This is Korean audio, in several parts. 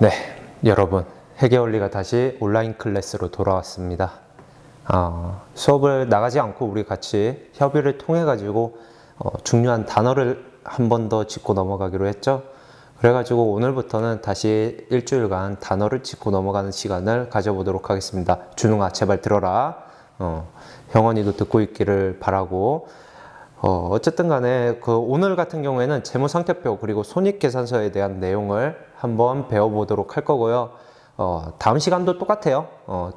네, 여러분, 회계원리가 다시 온라인 클래스로 돌아왔습니다. 수업을 나가지 않고 우리 같이 협의를 통해 가지고 중요한 단어를 한 번 더 짚고 넘어가기로 했죠. 그래가지고 오늘부터는 다시 일주일간 단어를 짚고 넘어가는 시간을 가져보도록 하겠습니다. 준웅아, 제발 들어라. 형원이도 듣고 있기를 바라고. 어쨌든 간에 오늘 같은 경우에는 재무상태표 그리고 손익계산서에 대한 내용을 한번 배워보도록 할 거고요. 다음 시간도 똑같아요.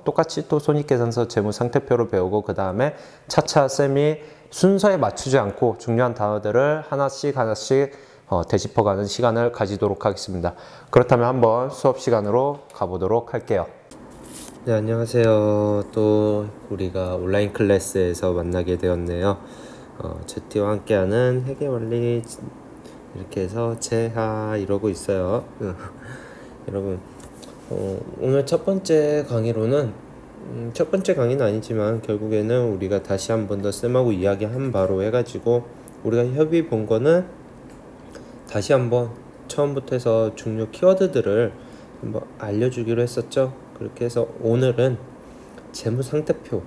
똑같이 또 손익계산서 재무상태표를 배우고 그 다음에 차차 쌤이 순서에 맞추지 않고 중요한 단어들을 하나씩 되짚어가는 시간을 가지도록 하겠습니다. 그렇다면 한번 수업 시간으로 가보도록 할게요. 네, 안녕하세요. 또 우리가 온라인 클래스에서 만나게 되었네요. 제티와 함께하는 회계원리 이렇게 해서 제하 이러고 있어요. 여러분, 오늘 첫 번째 강의로는 첫 번째 강의는 아니지만 결국에는 우리가 다시 한 번 더 쌤하고 이야기한 바로 해가지고 우리가 협의 본 거는 다시 한번 처음부터 해서 중요 키워드들을 한번 알려주기로 했었죠. 그렇게 해서 오늘은 재무상태표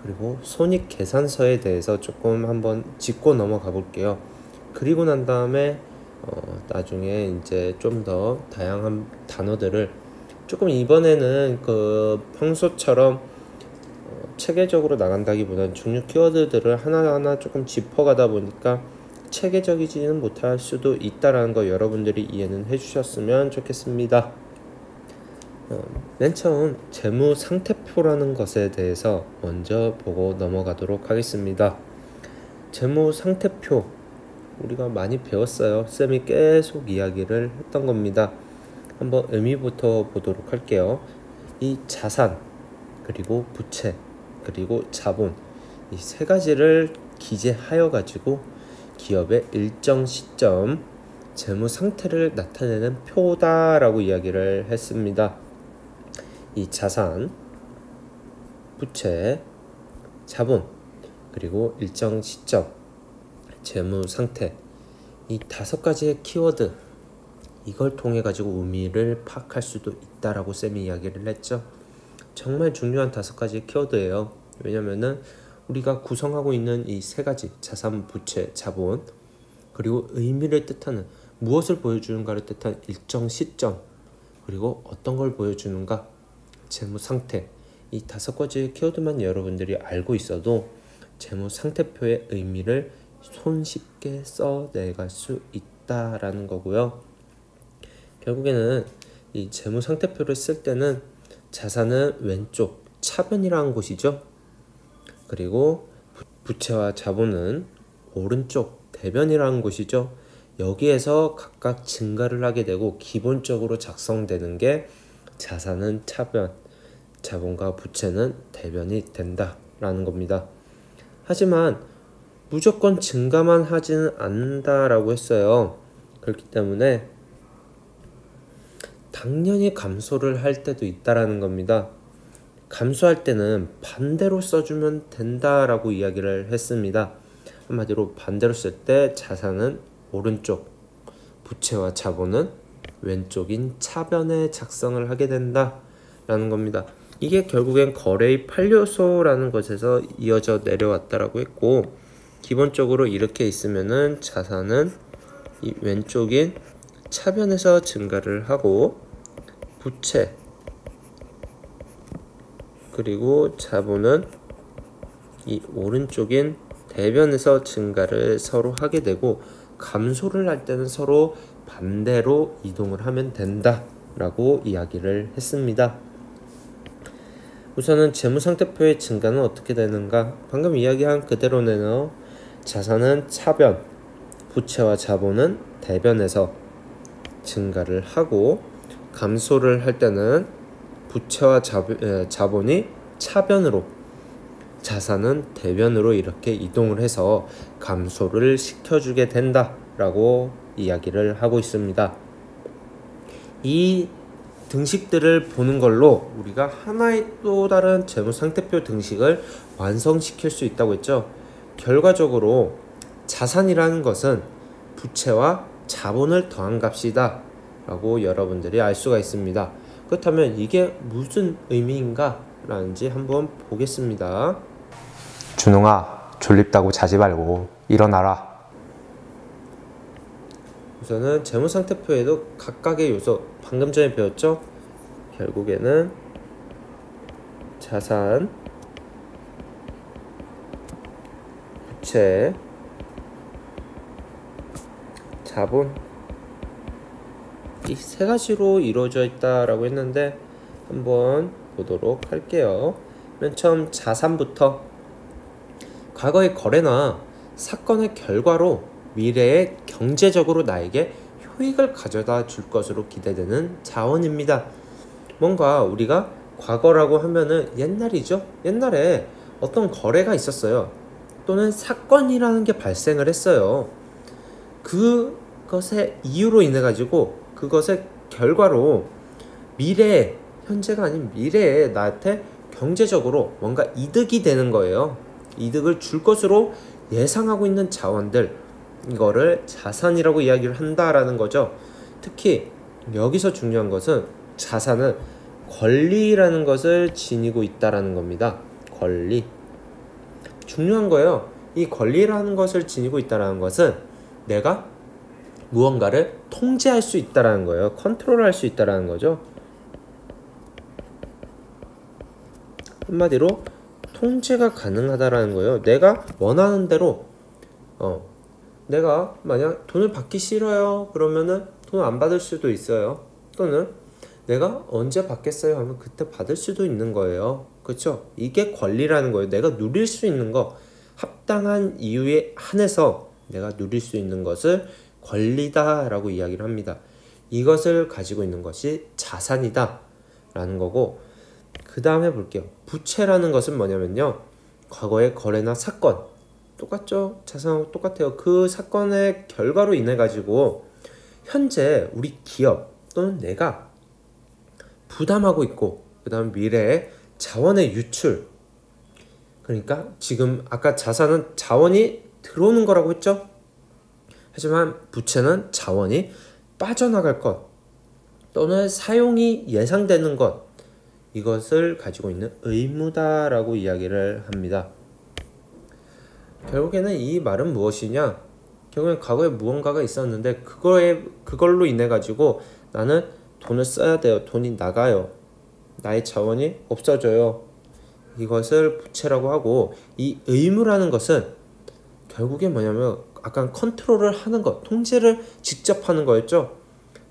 그리고 손익계산서에 대해서 조금 한번 짚고 넘어가 볼게요. 그리고 난 다음에 나중에 이제 좀 더 다양한 단어들을 조금 이번에는 평소처럼 체계적으로 나간다기보다는 중요 키워드들을 하나하나 조금 짚어가다 보니까 체계적이지는 못할 수도 있다라는 거 여러분들이 이해는 해주셨으면 좋겠습니다. 맨 처음 재무상태표라는 것에 대해서 먼저 보고 넘어가도록 하겠습니다. 재무상태표 우리가 많이 배웠어요. 쌤이 계속 이야기를 했던 겁니다. 한번 의미부터 보도록 할게요. 이 자산 그리고 부채 그리고 자본 이 세 가지를 기재하여 가지고 기업의 일정 시점 재무 상태를 나타내는 표다라고 이야기를 했습니다. 이 자산, 부채, 자본, 그리고 일정 시점, 재무 상태 이 5가지의 키워드 이걸 통해 가지고 의미를 파악할 수도 있다라고 쌤이 이야기를 했죠. 정말 중요한 5가지의 키워드예요. 왜냐면은 우리가 구성하고 있는 이 3가지 자산, 부채, 자본 그리고 의미를 뜻하는 무엇을 보여주는가를 뜻한 일정 시점 그리고 어떤 걸 보여주는가 재무 상태 이 5가지의 키워드만 여러분들이 알고 있어도 재무 상태표의 의미를 손쉽게 써내갈 수 있다라는 거고요. 결국에는 이 재무 상태표를 쓸 때는 자산은 왼쪽 차변이라는 곳이죠. 그리고 부채와 자본은 오른쪽 대변이라는 곳이죠. 여기에서 각각 증가를 하게 되고 기본적으로 작성되는 게 자산은 차변, 자본과 부채는 대변이 된다라는 겁니다. 하지만 무조건 증가만 하지는 않는다라고 했어요. 그렇기 때문에 당연히 감소를 할 때도 있다라는 겁니다. 감소할 때는 반대로 써주면 된다라고 이야기를 했습니다. 한마디로 반대로 쓸 때 자산은 오른쪽, 부채와 자본은 왼쪽인 차변에 작성을 하게 된다라는 겁니다. 이게 결국엔 거래의 8요소라는 것에서 이어져 내려왔다라고 했고 기본적으로 이렇게 있으면은 자산은 이 왼쪽인 차변에서 증가를 하고 부채 그리고 자본은 이 오른쪽인 대변에서 증가를 서로 하게 되고 감소를 할 때는 서로 반대로 이동을 하면 된다라고 이야기를 했습니다. 우선은 재무상태표의 증가는 어떻게 되는가? 방금 이야기한 그대로네요. 자산은 차변, 부채와 자본은 대변에서 증가를 하고 감소를 할 때는 부채와 자본이 차변으로 자산은 대변으로 이렇게 이동을 해서 감소를 시켜주게 된다라고 이야기를 하고 있습니다. 이 등식들을 보는 걸로 우리가 하나의 또 다른 재무상태표 등식을 완성시킬 수 있다고 했죠. 결과적으로 자산이라는 것은 부채와 자본을 더한 값이다 라고 여러분들이 알 수가 있습니다. 그렇다면 이게 무슨 의미인가 라는지 한번 보겠습니다. 준홍아, 졸립다고 자지 말고 일어나라. 우선은 재무상태표에도 각각의 요소, 방금 전에 배웠죠? 결국에는 자산, 부채, 자본, 이 세 가지로 이루어져 있다라고 했는데 한번 보도록 할게요. 맨 처음 자산부터, 과거의 거래나 사건의 결과로 미래에 경제적으로 나에게 효익을 가져다 줄 것으로 기대되는 자원입니다. 뭔가 우리가 과거라고 하면은 옛날이죠. 옛날에 어떤 거래가 있었어요. 또는 사건이라는 게 발생을 했어요. 그것의 이유로 인해 가지고, 그것의 결과로 미래에, 현재가 아닌 미래에 나한테 경제적으로 뭔가 이득이 되는 거예요. 이득을 줄 것으로 예상하고 있는 자원들, 이거를 자산이라고 이야기를 한다라는 거죠. 특히 여기서 중요한 것은 자산은 권리라는 것을 지니고 있다라는 겁니다. 권리. 중요한 거예요. 이 권리라는 것을 지니고 있다라는 것은 내가 무언가를 통제할 수 있다라는 거예요. 컨트롤할 수 있다라는 거죠. 한마디로 통제가 가능하다라는 거예요. 내가 원하는 대로, 내가 만약 돈을 받기 싫어요 그러면은 돈 안 받을 수도 있어요. 또는 내가 언제 받겠어요 하면 그때 받을 수도 있는 거예요. 그렇죠? 이게 권리라는 거예요. 내가 누릴 수 있는 거, 합당한 이유에 한해서 내가 누릴 수 있는 것을 권리다 라고 이야기를 합니다. 이것을 가지고 있는 것이 자산이다 라는 거고, 그 다음에 볼게요. 부채라는 것은 뭐냐면요, 과거의 거래나 사건, 똑같죠? 자산하고 똑같아요. 그 사건의 결과로 인해 가지고 현재 우리 기업 또는 내가 부담하고 있고, 그 다음 미래에 자원의 유출, 그러니까 지금 아까 자산은 자원이 들어오는 거라고 했죠? 하지만 부채는 자원이 빠져나갈 것 또는 사용이 예상되는 것, 이것을 가지고 있는 의무다라고 이야기를 합니다. 결국에는 이 말은 무엇이냐? 결국엔 과거에 무언가가 있었는데 그걸로 인해 가지고 나는 돈을 써야 돼요. 돈이 나가요. 나의 자원이 없어져요. 이것을 부채라고 하고, 이 의무라는 것은 결국에 뭐냐면 약간 컨트롤을 하는 것, 통제를 직접 하는 거였죠.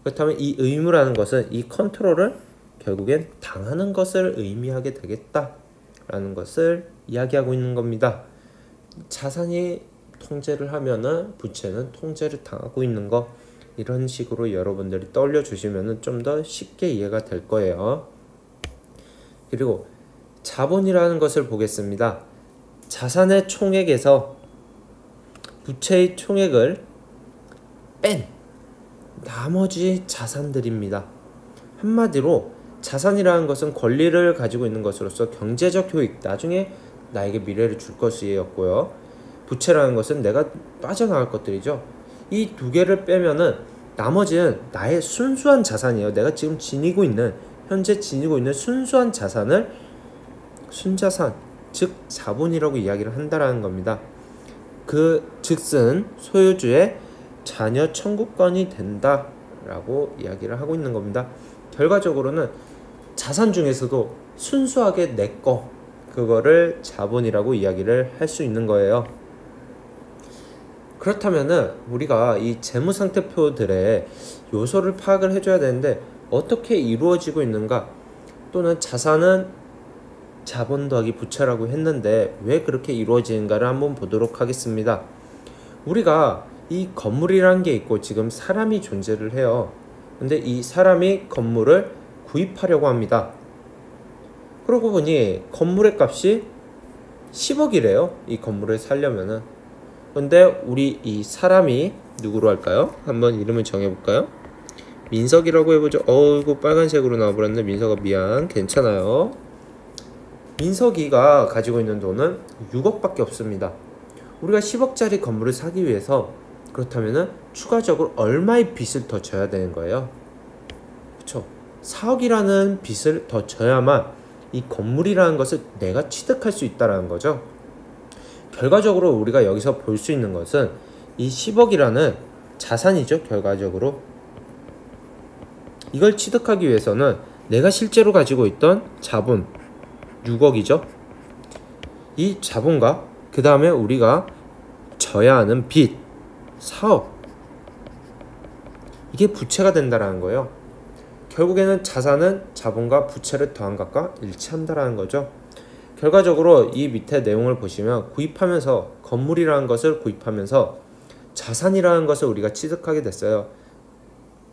그렇다면 이 의무라는 것은 이 컨트롤을 결국엔 당하는 것을 의미하게 되겠다라는 것을 이야기하고 있는 겁니다. 자산이 통제를 하면은 부채는 통제를 당하고 있는 거, 이런 식으로 여러분들이 떠올려 주시면은 좀 더 쉽게 이해가 될 거예요. 그리고 자본이라는 것을 보겠습니다. 자산의 총액에서 부채의 총액을 뺀 나머지 자산들입니다. 한마디로 자산이라는 것은 권리를 가지고 있는 것으로서 경제적 효익, 나중에 나에게 미래를 줄 것이었고요. 부채라는 것은 내가 빠져나갈 것들이죠. 이 두 개를 빼면은 나머지는 나의 순수한 자산이에요. 내가 지금 현재 지니고 있는 순수한 자산을 순자산, 즉 자본이라고 이야기를 한다라는 겁니다. 그 즉슨 소유주의 자녀 청구권이 된다라고 이야기를 하고 있는 겁니다. 결과적으로는 자산 중에서도 순수하게 내 거, 그거를 자본이라고 이야기를 할 수 있는 거예요. 그렇다면은 우리가 이 재무상태표들의 요소를 파악을 해줘야 되는데 어떻게 이루어지고 있는가, 또는 자산은 자본 더하기 부채라고 했는데 왜 그렇게 이루어지는가를 한번 보도록 하겠습니다. 우리가 이 건물이라는 게 있고 지금 사람이 존재를 해요. 근데 이 사람이 건물을 구입하려고 합니다. 그러고 보니 건물의 값이 10억이래요. 이 건물을 사려면은. 근데 우리 이 사람이 누구로 할까요? 한번 이름을 정해볼까요? 민석이라고 해보죠. 이거 빨간색으로 나와버렸네. 민석아 미안. 괜찮아요. 민석이가 가지고 있는 돈은 6억밖에 없습니다. 우리가 10억짜리 건물을 사기 위해서, 그렇다면은 추가적으로 얼마의 빚을 더 져야 되는 거예요? 4억이라는 빚을 더 져야만 이 건물이라는 것을 내가 취득할 수 있다는 거죠. 결과적으로 우리가 여기서 볼 수 있는 것은 이 10억이라는 자산이죠. 결과적으로 이걸 취득하기 위해서는 내가 실제로 가지고 있던 자본 6억이죠. 이 자본과 그 다음에 우리가 져야 하는 빚 4억, 이게 부채가 된다는 거예요. 결국에는 자산은 자본과 부채를 더한 것과 일치한다는 거죠. 결과적으로 이 밑에 내용을 보시면 구입하면서 건물이라는 것을 구입하면서 자산이라는 것을 우리가 취득하게 됐어요.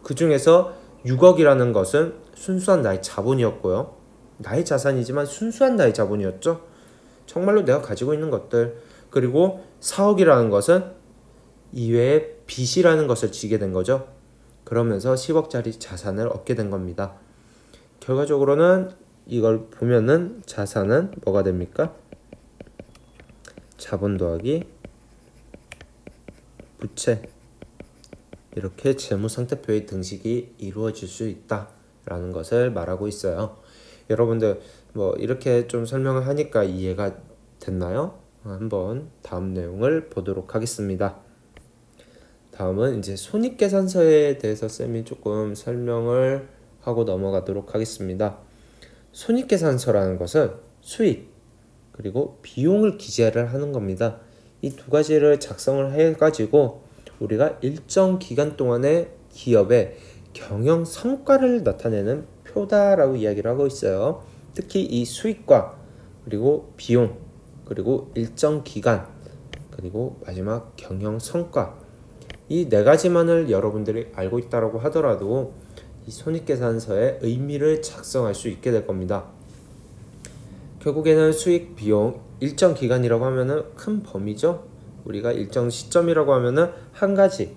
그 중에서 6억이라는 것은 순수한 나의 자본이었고요. 나의 자산이지만 순수한 나의 자본이었죠. 정말로 내가 가지고 있는 것들. 그리고 4억이라는 것은 이외에 빚이라는 것을 지게 된 거죠. 그러면서 10억짜리 자산을 얻게 된 겁니다. 결과적으로는 이걸 보면은 자산은 뭐가 됩니까? 자본 더하기 부채, 이렇게 재무상태표의 등식이 이루어질 수 있다라는 것을 말하고 있어요. 여러분들 뭐 이렇게 좀 설명을 하니까 이해가 됐나요? 한번 다음 내용을 보도록 하겠습니다. 다음은 이제 손익계산서에 대해서 쌤이 조금 설명을 하고 넘어가도록 하겠습니다. 손익계산서라는 것은 수익 그리고 비용을 기재를 하는 겁니다. 이 두 가지를 작성을 해가지고 우리가 일정 기간 동안의 기업의 경영 성과를 나타내는 표다라고 이야기를 하고 있어요. 특히 이 수익과 그리고 비용 그리고 일정 기간 그리고 마지막 경영 성과, 이 네 가지만을 여러분들이 알고 있다고 하더라도 이 손익계산서의 의미를 작성할 수 있게 될 겁니다. 결국에는 수익, 비용, 일정 기간이라고 하면은 큰 범위죠. 우리가 일정 시점이라고 하면은 한 가지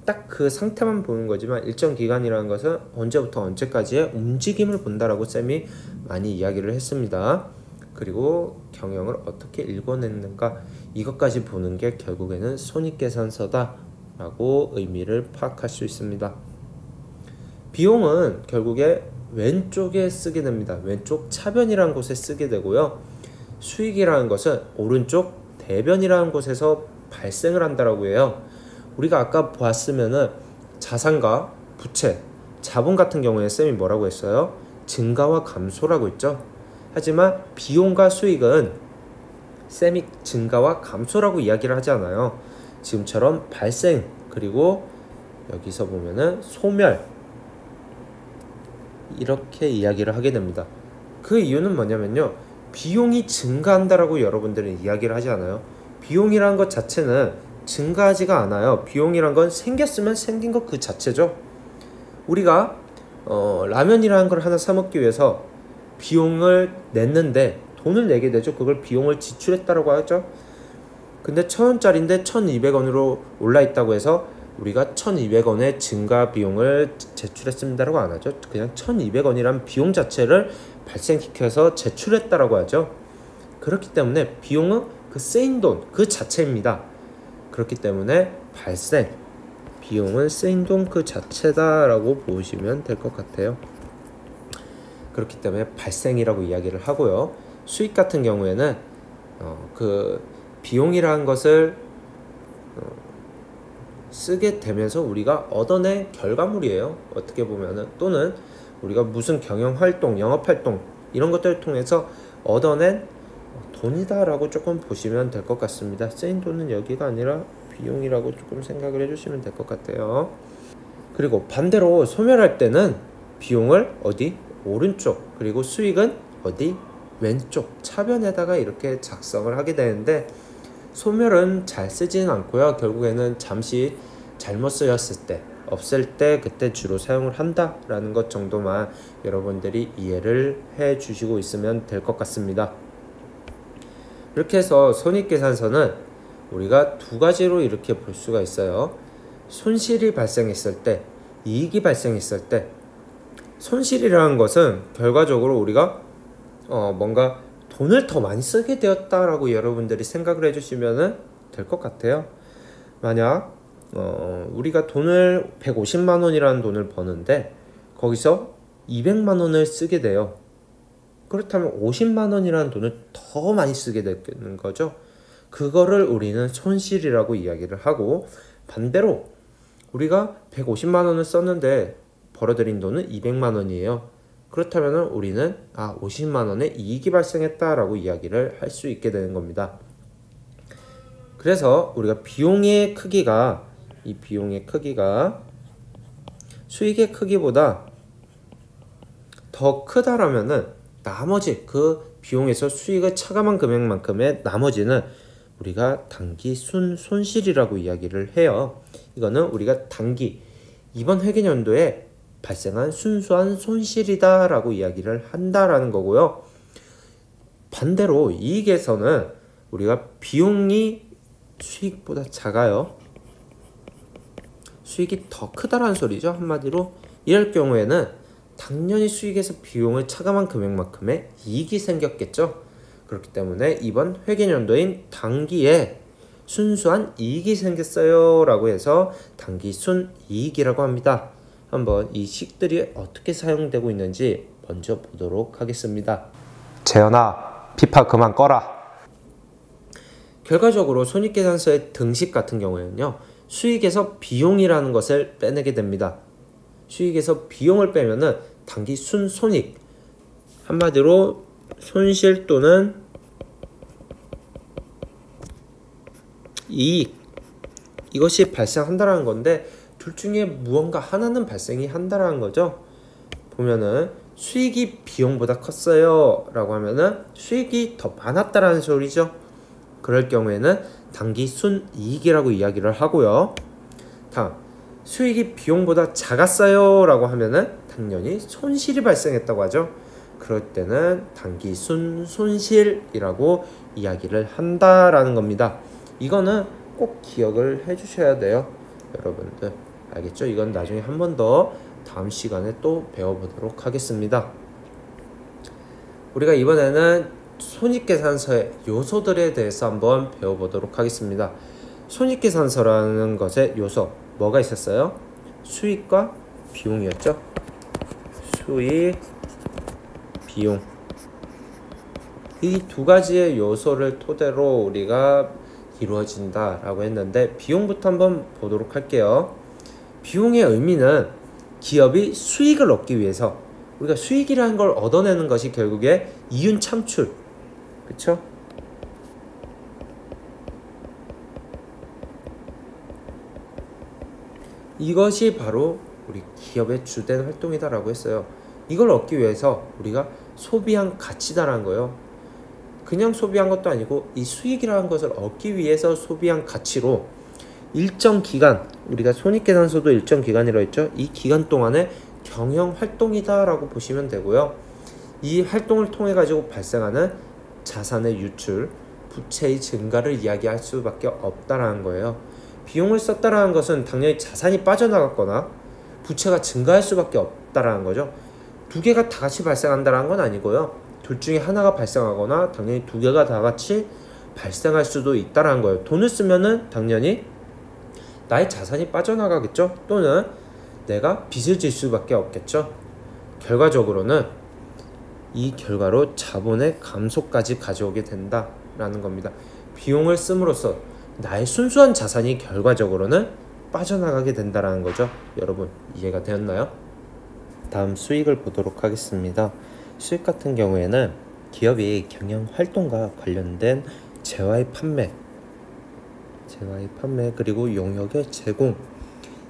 딱 그 상태만 보는 거지만 일정 기간이라는 것은 언제부터 언제까지의 움직임을 본다라고 쌤이 많이 이야기를 했습니다. 그리고 경영을 어떻게 읽어냈는가, 이것까지 보는 게 결국에는 손익계산서다 라고 의미를 파악할 수 있습니다. 비용은 결국에 왼쪽에 쓰게 됩니다. 왼쪽 차변이라는 곳에 쓰게 되고요. 수익이라는 것은 오른쪽 대변이라는 곳에서 발생을 한다라고 해요. 우리가 아까 보았으면은 자산과 부채, 자본 같은 경우에 쌤이 뭐라고 했어요? 증가와 감소라고 했죠. 하지만 비용과 수익은 쌤이 증가와 감소라고 이야기를 하지 않아요. 지금처럼 발생, 그리고 여기서 보면은 소멸, 이렇게 이야기를 하게 됩니다. 그 이유는 뭐냐면요, 비용이 증가한다라고 여러분들은 이야기를 하지 않아요. 비용이라는 것 자체는 증가하지가 않아요. 비용이란 건 생겼으면 생긴 것 그 자체죠. 우리가 라면이라는 걸 하나 사 먹기 위해서 비용을 냈는데 돈을 내게 되죠. 그걸 비용을 지출했다라고 하죠. 근데 1,000원짜리인데 1,200원으로 올라 있다고 해서 우리가 1,200원의 증가 비용을 제출했습니다라고 안 하죠. 그냥 1,200원이란 비용 자체를 발생시켜서 제출했다라고 하죠. 그렇기 때문에 비용은 그 쓰인 돈 그 자체입니다. 그렇기 때문에 발생, 비용은 쓰인 돈 그 자체다라고 보시면 될 것 같아요. 그렇기 때문에 발생이라고 이야기를 하고요. 수익 같은 경우에는 그 비용이라는 것을 쓰게 되면서 우리가 얻어낸 결과물이에요. 어떻게 보면은, 또는 우리가 무슨 경영활동, 영업활동 이런 것들을 통해서 얻어낸 돈이다라고 조금 보시면 될 것 같습니다. 쓰인 돈은 여기가 아니라 비용이라고 조금 생각을 해주시면 될 것 같아요. 그리고 반대로 소멸할 때는 비용을 어디? 오른쪽, 그리고 수익은 어디? 왼쪽 차변에다가 이렇게 작성을 하게 되는데, 소멸은 잘 쓰지는 않고요. 결국에는 잠시 잘못 쓰였을 때, 없을 때 그때 주로 사용을 한다라는 것 정도만 여러분들이 이해를 해 주시고 있으면 될 것 같습니다. 이렇게 해서 손익계산서는 우리가 두 가지로 이렇게 볼 수가 있어요. 손실이 발생했을 때, 이익이 발생했을 때. 손실이라는 것은 결과적으로 우리가 뭔가 돈을 더 많이 쓰게 되었다라고 여러분들이 생각을 해주시면 될 것 같아요. 만약 우리가 돈을 150만 원이라는 돈을 버는데 거기서 200만 원을 쓰게 돼요. 그렇다면 50만 원이라는 돈을 더 많이 쓰게 되는 거죠. 그거를 우리는 손실이라고 이야기를 하고, 반대로 우리가 150만 원을 썼는데 벌어들인 돈은 200만 원이에요. 그렇다면 우리는 50만 원의 이익이 발생했다라고 이야기를 할 수 있게 되는 겁니다. 그래서 우리가 비용의 크기가 수익의 크기보다 더 크다라면은 나머지 그 비용에서 수익을 차감한 금액만큼의 나머지는 우리가 단기 손실이라고 이야기를 해요. 이거는 우리가 단기 이번 회계연도에 발생한 순수한 손실이다라고 이야기를 한다라는 거고요. 반대로 이익에서는 우리가 비용이 수익보다 작아요. 수익이 더 크다라는 소리죠. 한마디로 이럴 경우에는 당연히 수익에서 비용을 차감한 금액만큼의 이익이 생겼겠죠. 그렇기 때문에 이번 회계연도인 단기에 순수한 이익이 생겼어요 라고 해서 단기 순이익이라고 합니다. 한번 이 식들이 어떻게 사용되고 있는지 먼저 보도록 하겠습니다. 재현아, 피파 그만 꺼라. 결과적으로 손익계산서의 등식 같은 경우에는요, 수익에서 비용이라는 것을 빼내게 됩니다. 수익에서 비용을 빼면은 단기 순손익, 한마디로 손실 또는 이익, 이것이 발생한다라는 건데 둘 중에 무언가 하나는 발생이 한다라는 거죠. 보면은 수익이 비용보다 컸어요 라고 하면은 수익이 더 많았다라는 소리죠. 그럴 경우에는 단기 순이익이라고 이야기를 하고요. 다음, 수익이 비용보다 작았어요 라고 하면은 당연히 손실이 발생했다고 하죠. 그럴 때는 단기 손실이라고 이야기를 한다라는 겁니다. 이거는 꼭 기억을 해주셔야 돼요. 여러분들 알겠죠? 이건 나중에 한 번 더 다음 시간에 또 배워보도록 하겠습니다. 우리가 이번에는 손익계산서의 요소들에 대해서 한번 배워보도록 하겠습니다. 손익계산서라는 것의 요소 뭐가 있었어요? 수익과 비용이었죠. 수익, 비용, 이 두 가지의 요소를 토대로 우리가 이루어진다라고 했는데 비용부터 한번 보도록 할게요. 비용의 의미는 기업이 수익을 얻기 위해서, 우리가 수익이라는 걸 얻어내는 것이 결국에 이윤 창출, 그쵸? 이것이 바로 우리 기업의 주된 활동이다라고 했어요. 이걸 얻기 위해서 우리가 소비한 가치다라는 거예요. 그냥 소비한 것도 아니고 이 수익이라는 것을 얻기 위해서 소비한 가치로 일정 기간, 우리가 손익계산서도 일정 기간이라고 했죠. 이 기간 동안에 경영활동이다라고 보시면 되고요. 이 활동을 통해 가지고 발생하는 자산의 유출, 부채의 증가를 이야기할 수밖에 없다라는 거예요. 비용을 썼다라는 것은 당연히 자산이 빠져나갔거나 부채가 증가할 수밖에 없다라는 거죠. 두 개가 다 같이 발생한다는 건 아니고요. 둘 중에 하나가 발생하거나 당연히 두 개가 다 같이 발생할 수도 있다라는 거예요. 돈을 쓰면은 당연히 나의 자산이 빠져나가겠죠. 또는 내가 빚을 질 수밖에 없겠죠. 결과적으로는 이 결과로 자본의 감소까지 가져오게 된다라는 겁니다. 비용을 씀으로써 나의 순수한 자산이 결과적으로는 빠져나가게 된다라는 거죠. 여러분 이해가 되었나요? 다음 수익을 보도록 하겠습니다. 수익 같은 경우에는 기업이 경영활동과 관련된 재화의 판매 그리고 용역의 제공,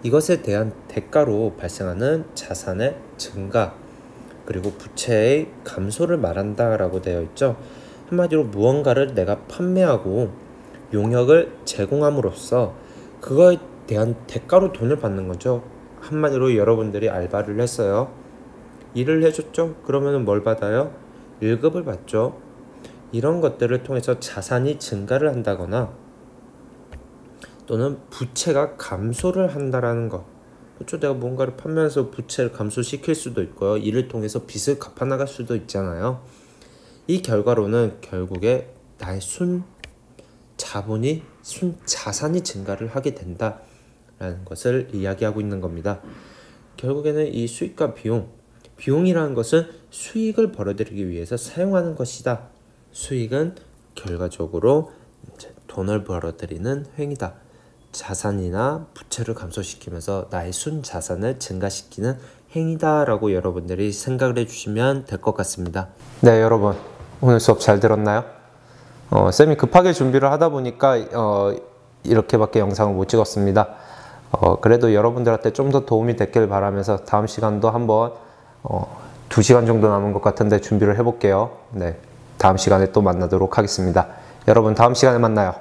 이것에 대한 대가로 발생하는 자산의 증가 그리고 부채의 감소를 말한다라고 되어 있죠. 한마디로 무언가를 내가 판매하고 용역을 제공함으로써 그거에 대한 대가로 돈을 받는 거죠. 한마디로 여러분들이 알바를 했어요. 일을 해줬죠. 그러면 뭘 받아요? 1급을 받죠. 이런 것들을 통해서 자산이 증가를 한다거나 또는 부채가 감소를 한다라는 것. 그렇죠. 내가 뭔가를 판매해서 부채를 감소시킬 수도 있고요. 이를 통해서 빚을 갚아나갈 수도 있잖아요. 이 결과로는 결국에 나의 자산이 증가를 하게 된다라는 것을 이야기하고 있는 겁니다. 결국에는 이 수익과 비용, 비용이라는 것은 수익을 벌어들이기 위해서 사용하는 것이다. 수익은 결과적으로 이제 돈을 벌어들이는 행위다. 자산이나 부채를 감소시키면서 나의 순자산을 증가시키는 행위다라고 여러분들이 생각을 해주시면 될 것 같습니다. 네, 여러분 오늘 수업 잘 들었나요? 쌤이 급하게 준비를 하다 보니까 이렇게밖에 영상을 못 찍었습니다. 그래도 여러분들한테 좀 더 도움이 됐길 바라면서 다음 시간도 한번 2시간 정도 남은 것 같은데 준비를 해볼게요. 네, 다음 시간에 또 만나도록 하겠습니다. 여러분 다음 시간에 만나요.